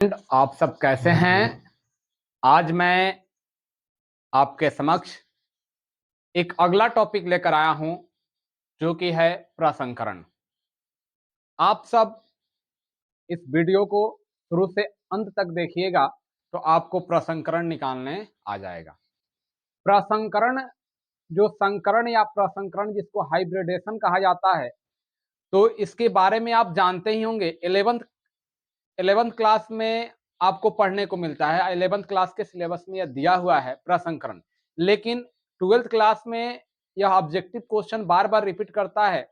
आप सब कैसे हैं? आज मैं आपके समक्ष एक अगला टॉपिक लेकर आया हूं जो कि है प्रसंकरण। आप सब इस वीडियो को शुरू से अंत तक देखिएगा तो आपको प्रसंकरण निकालने आ जाएगा। प्रसंकरण जो संकरण या प्रसंकरण जिसको हाइब्रिडेशन कहा जाता है, तो इसके बारे में आप जानते ही होंगे। 11th क्लास में आपको पढ़ने को मिलता है। 11th क्लास के सिलेबस में यह दिया हुआ है प्रसंकरण, लेकिन 12th क्लास में यह ऑब्जेक्टिव क्वेश्चन बार बार रिपीट करता है।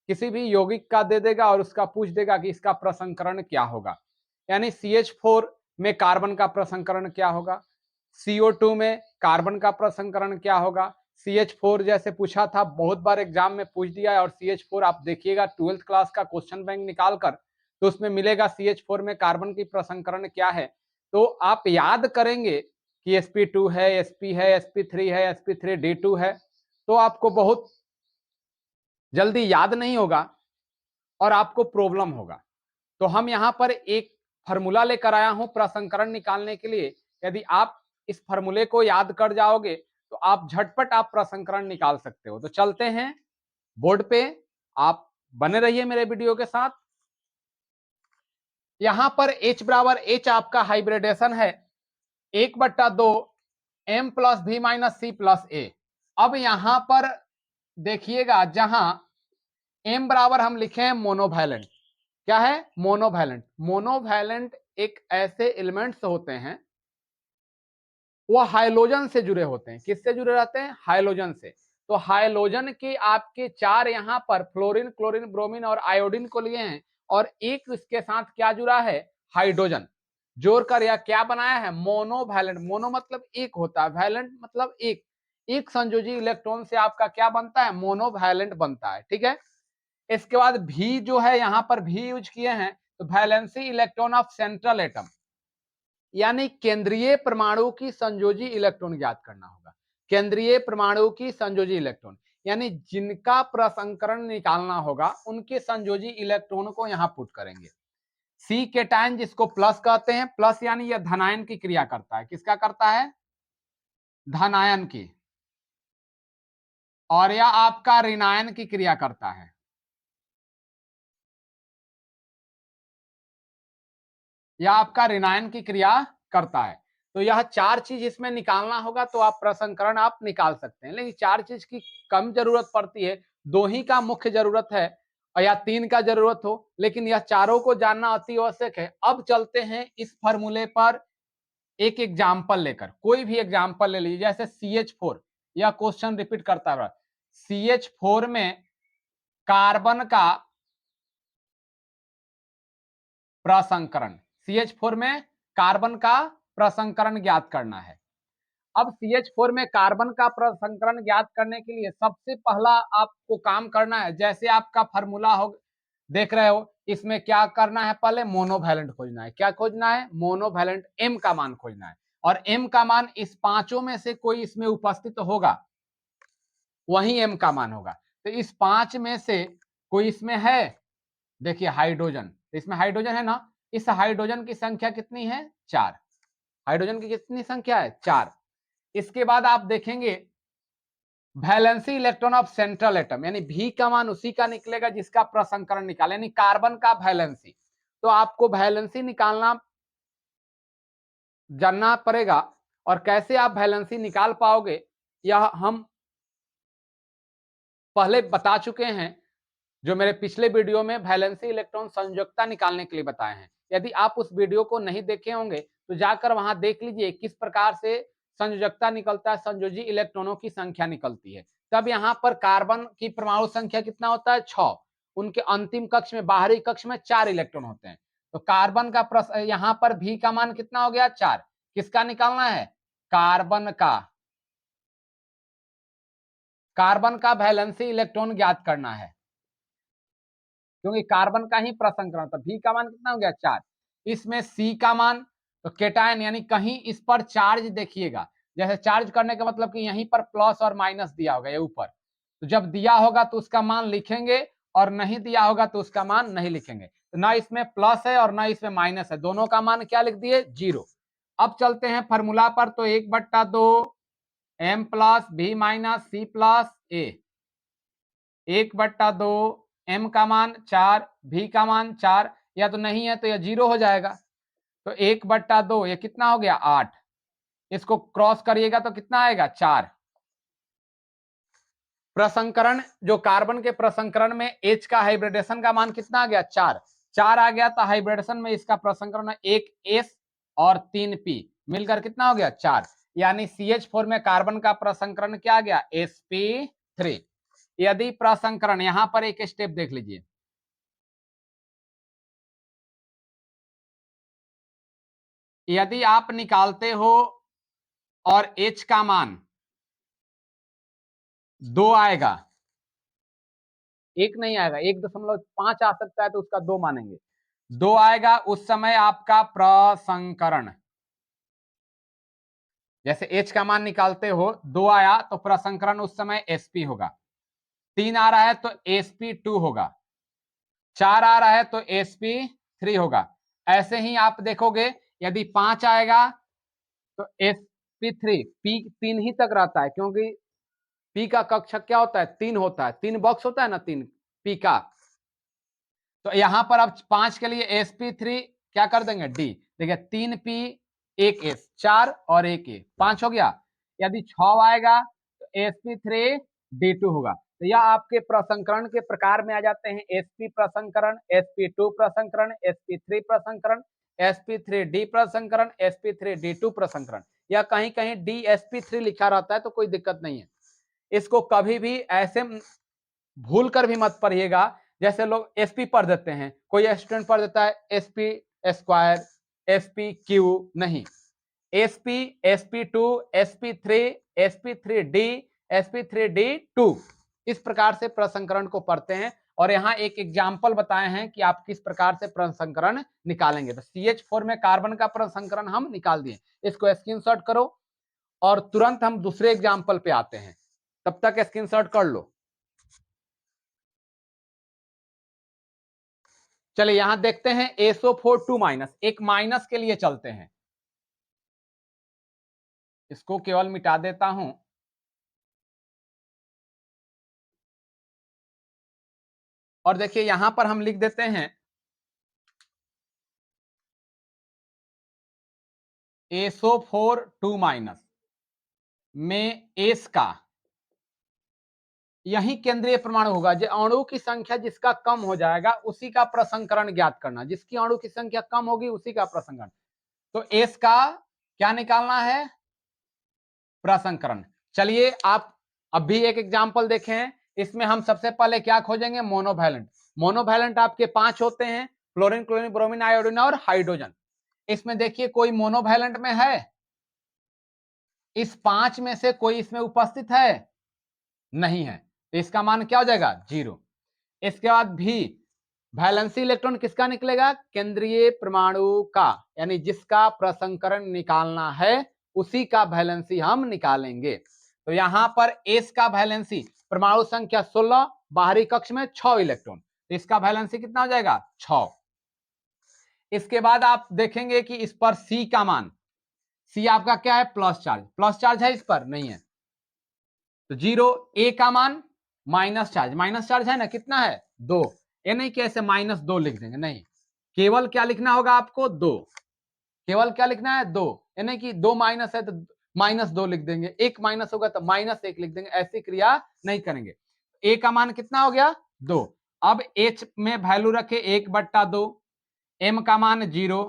किसी भी यौगिक का दे देगा और उसका पूछ देगा कि इसका प्रसंकरण क्या होगा। यानी CH4 में कार्बन का प्रसंकरण क्या होगा, CO2 में कार्बन का प्रसंकरण क्या होगा। CH4 जैसे पूछा था, बहुत बार एग्जाम में पूछ दिया है। और CH4 आप देखिएगा 12th क्लास का क्वेश्चन बैंक निकाल कर, तो उसमें मिलेगा CH4 में कार्बन की प्रसंकरण क्या है। तो आप याद करेंगे कि sp2 है, sp है, sp3 है, sp3d2 है, तो आपको बहुत जल्दी याद नहीं होगा और आपको प्रॉब्लम होगा। तो हम यहां पर एक फार्मूला लेकर आया हूं प्रसंकरण निकालने के लिए। यदि आप इस फार्मूले को याद कर जाओगे तो आप झटपट आप प्रसंकरण निकाल सकते हो। तो चलते हैं बोर्ड पे, आप बने रहिए मेरे वीडियो के साथ। यहां पर H बराबर H आपका हाइब्रिडेशन है 1/2 M plus V minus C plus A। अब यहां पर देखिएगा, जहां M बराबर हम लिखे हैं मोनोवैलेंट। क्या है? मोनोवैलेंट। मोनोवैलेंट एक ऐसे एलिमेंट्स होते हैं, वो हाइड्रोजन से जुड़े होते हैं। किससे जुड़े रहते हैं? हाइड्रोजन से। तो हाइड्रोजन के आपके 4 यहां पर फ्लोरीन, क्लोरीन, ब्रोमीन और आयोडीन को लिए हैं, और एक इसके साथ क्या जुड़ा है? हाइड्रोजन। जोड़कर यह क्या बनाया है? मोनोवैलेंट। मोनो मतलब एक होता है, वैलेंट मतलब एक संयोजी इलेक्ट्रॉन से आपका क्या बनता है? मोनोवैलेंट बनता है। ठीक है। इसके बाद भी जो है, यहां पर भी यूज किए हैं, तो valency electron of central atom, यानी केंद्रीय परमाणु की संयोजी इलेक्ट्रॉन ज्ञात करना होगा। केंद्रीय परमाणु की संयोजी इलेक्ट्रॉन, यानी जिनका प्रसंकरण निकालना होगा उनके संयोजी इलेक्ट्रॉन को यहां पुट करेंगे। सी केटायन जिसको प्लस कहते हैं, प्लस यानी यह धनायन की क्रिया करता है। किसका करता है? धनायन की। और यह आपका ऋणायन की क्रिया करता है। यह आपका ऋणायन की क्रिया करता है। तो यह 4 चीज इसमें निकालना होगा, तो आप प्रसंकरण आप निकाल सकते हैं। लेकिन 4 चीज की कम जरूरत पड़ती है, 2 ही का मुख्य जरूरत है, और या 3 का जरूरत हो, लेकिन यह चारों को जानना अति आवश्यक है। अब चलते हैं इस फॉर्मूले पर एक एग्जाम्पल लेकर। कोई भी एग्जाम्पल ले लीजिए, जैसे CH4। यह क्वेश्चन रिपीट करता है। CH4 में कार्बन का प्रसंकरण, CH4 में कार्बन का प्रसंकरण ज्ञात करना है। अब CH4 में कार्बन का प्रसंकरण ज्ञात करने के लिए सबसे पहला आपको काम करना है, जैसे आपका फार्मूला हो, देख रहे हो, इसमें क्या करना है? पहले मोनोवैलेंट खोजना है। क्या खोजना है? मोनोवैलेंट। M का मान खोजना है, और M का मान इस पांचों में से कोई इसमें उपस्थित होगा, वही M का मान होगा। तो इस 5 में से कोई इसमें है? देखिए हाइड्रोजन, इसमें हाइड्रोजन है ना। इस हाइड्रोजन की संख्या कितनी है? 4। हाइड्रोजन की कितनी संख्या है? 4। इसके बाद आप देखेंगे valency electron of central atom, यानी V का मान उसी का निकलेगा जिसका प्रसंकरण निकाले, यानी कार्बन का वैलेंसी। तो आपको वैलेंसी निकालना जानना पड़ेगा। और कैसे आप वैलेंसी निकाल पाओगे, यह हम पहले बता चुके हैं, जो मेरे पिछले वीडियो में वैलेंसी इलेक्ट्रॉन संयोजकता निकालने के लिए बताए हैं। यदि आप उस वीडियो को नहीं देखे होंगे तो जाकर वहां देख लीजिए किस प्रकार से संयोजकता निकलता है, संयोजी इलेक्ट्रॉनों की संख्या निकलती है। तब यहाँ पर कार्बन की परमाणु संख्या कितना होता है? 6। उनके अंतिम कक्ष में, बाहरी कक्ष में 4 इलेक्ट्रॉन होते हैं। तो कार्बन का यहाँ पर भी का मान कितना हो गया? 4। किसका निकालना है? कार्बन का। कार्बन का वैलेंसी इलेक्ट्रॉन ज्ञात करना है, क्योंकि कार्बन का ही प्रसंकरण। तो V का मान कितना हो गया? 4। इसमें C का मान, तो केटायन, यानी कहीं इस पर चार्ज देखिएगा। जैसे चार्ज करने का मतलब कि यहीं पर प्लस और माइनस दिया होगा, ये ऊपर। तो जब दिया होगा तो उसका मान लिखेंगे, और नहीं दिया होगा तो उसका मान नहीं लिखेंगे। ना इसमें प्लस है और ना इसमें माइनस है, दोनों का मान क्या लिख दिए 0। अब चलते हैं फॉर्मूला पर, तो 1/2 m plus B minus C plus A, 1/2 m का मान 4, v का मान 4, या तो नहीं है तो यह 0 हो जाएगा। तो 1/2 ये कितना हो गया 8, इसको क्रॉस करिएगा तो कितना आएगा 4। प्रसंकरण, जो कार्बन के प्रसंकरण में H का हाइब्रिडेशन का मान कितना आ गया 4, 4 आ गया, तो हाइब्रिडेशन में इसका प्रसंकरण 1s और 3p मिलकर कितना हो गया 4, यानी CH4 में कार्बन का प्रसंकरण क्या आ गया sp3। यदि प्रसंकरण, यहां पर एक स्टेप देख लीजिए, यदि आप निकालते हो और H का मान 2 आएगा, 1 नहीं आएगा, 1.5 आ सकता है तो उसका 2 मानेंगे, 2 आएगा उस समय आपका प्रसंकरण, जैसे H का मान निकालते हो 2 आया तो प्रसंकरण उस समय sp होगा, 3 आ रहा है तो sp2 होगा, 4 आ रहा है तो sp3 होगा। ऐसे ही आप देखोगे यदि 5 आएगा तो sp3, p 3 ही तक रहता है, क्योंकि p का कक्षक क्या होता है 3 होता है, 3 बॉक्स होता है ना 3 p का। तो यहां पर अब 5 के लिए sp3 क्या कर देंगे d, देखिए 3p 1s, 4 और 1a, 5 हो गया। यदि 6 आएगा तो sp3 d2 होगा। तो यह आपके प्रसंकरण के प्रकार में आ जाते हैं, sp प्रसंकरण, sp2 प्रसंकरण, sp3 प्रसंकरण, sp3d प्रसंकरण, sp3d2 प्रसंकरण, या कहीं कहीं dsp3 लिखा रहता है तो कोई दिक्कत नहीं है। इसको कभी भी ऐसे भूल कर भी मत पढ़िएगा, जैसे लोग sp पढ़ देते हैं, कोई स्टूडेंट पढ़ देता है sp स्क्वायर, sp क्यू, नहीं, sp, sp2, sp3, sp3d, sp3d2, इस प्रकार से प्रसंकरण को पढ़ते हैं। और यहाँ एक एग्जाम्पल बताए हैं कि आप किस प्रकार से प्रसंकरण निकालेंगे। तो CH4 में कार्बन का प्रसंकरण हम निकाल दिए, इसको स्क्रीनशॉट करो और तुरंत हम दूसरे एग्जाम्पल पे आते हैं, तब तक स्क्रीनशॉट कर लो। चलिए यहां देखते हैं SO4 2 माइनस, एक माइनस के लिए चलते हैं, इसको केवल मिटा देता हूं। और देखिए यहां पर हम लिख देते हैं SO4 2 माइनस में एस का यही केंद्रीय परमाणु होगा, जो अणु की संख्या जिसका कम हो जाएगा उसी का प्रसंकरण ज्ञात करना, जिसकी अणु की संख्या कम होगी उसी का प्रसंकरण। तो एस का क्या निकालना है प्रसंकरण। चलिए आप अब भी एक एग्जांपल देखें, इसमें हम सबसे पहले क्या खोजेंगे मोनोवैलेंट। मोनोवैलेंट आपके 5 होते हैं, क्लोरीन, क्लोरीन, ब्रोमीन, आयोडीन और हाइड्रोजन। इसमें देखिए कोई मोनोवैलेंट में है, इस 5 में से कोई इसमें उपस्थित है नहीं है, तो इसका मान क्या हो जाएगा 0। इसके बाद भी वैलेंसी इलेक्ट्रॉन किसका निकलेगा केंद्रीय परमाणु का, यानी जिसका प्रसंकरण निकालना है उसी का वैलेंसी हम निकालेंगे। तो यहां पर एस का वैलेंसी परमाणु संख्या 16, बाहरी कक्ष में 6 इलेक्ट्रॉन, तो इसका वैलेंसी कितना हो जाएगा 6। इसके बाद आप देखेंगे कि इस पर सी का मान, सी आपका क्या है प्लस चार्ज, प्लस चार्ज है इस पर नहीं है तो 0। ए का मान माइनस चार्ज, माइनस चार्ज है ना, कितना है 2, ये नहीं कि ऐसे -2 लिख देंगे, नहीं, केवल क्या लिखना होगा आपको 2, केवल क्या लिखना है 2, ये नहीं कि 2 माइनस है तो -2 लिख देंगे, 1 माइनस होगा तो -1 लिख देंगे, ऐसी क्रिया नहीं करेंगे। ए का मान कितना हो गया 2। अब एच में वैल्यू रखे 1/2, एम का मान 0,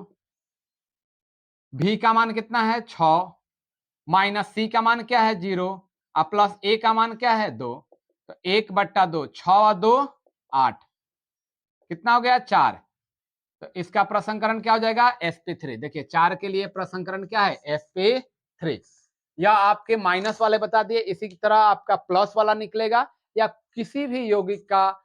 भी का मान कितना है 6, माइनस सी का मान क्या है 0 और प्लस ए का मान क्या है 2, तो 1/2, 6 और 2 8, कितना हो गया 4। तो इसका प्रसंकरण क्या हो जाएगा sp3। देखिए 4 के लिए प्रसंकरण क्या है sp3, या आपके माइनस वाले बता दिए, इसी की तरह आपका प्लस वाला निकलेगा, या किसी भी यौगिक का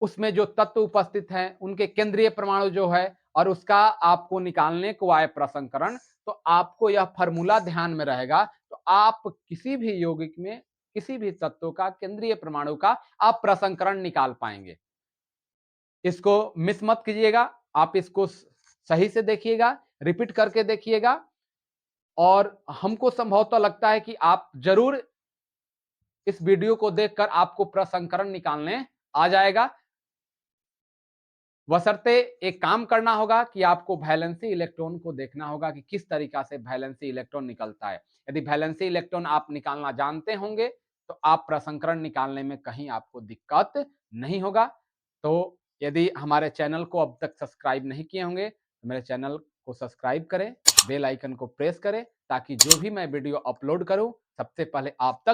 उसमें जो तत्व उपस्थित हैं उनके केंद्रीय परमाणु जो है और उसका आपको निकालने को आए प्रसंकरण, तो आपको यह फार्मूला ध्यान में रहेगा, तो आप किसी भी यौगिक में किसी भी तत्व का केंद्रीय परमाणु का आप प्रसंकरण निकाल पाएंगे। इसको मिस मत कीजिएगा, आप इसको सही से देखिएगा, रिपीट करके देखिएगा और हमको संभवतः लगता है कि आप जरूर इस वीडियो को देखकर आपको प्रसंस्करण निकालने आ जाएगा। बशर्ते एक काम करना होगा कि आपको वैलेंसी इलेक्ट्रॉन को देखना होगा कि किस तरीका से वैलेंसी इलेक्ट्रॉन निकलता है। यदि वैलेंसी इलेक्ट्रॉन आप निकालना जानते होंगे तो आप प्रसंस्करण निकालने में कहीं आपको दिक्कत नहीं होगा। तो यदि हमारे चैनल को अब तक सब्सक्राइब नहीं किए होंगे तो मेरे चैनल को सब्सक्राइब करें, बेल आइकन को प्रेस करें ताकि जो भी मैं वीडियो अपलोड करूं सबसे पहले आप तक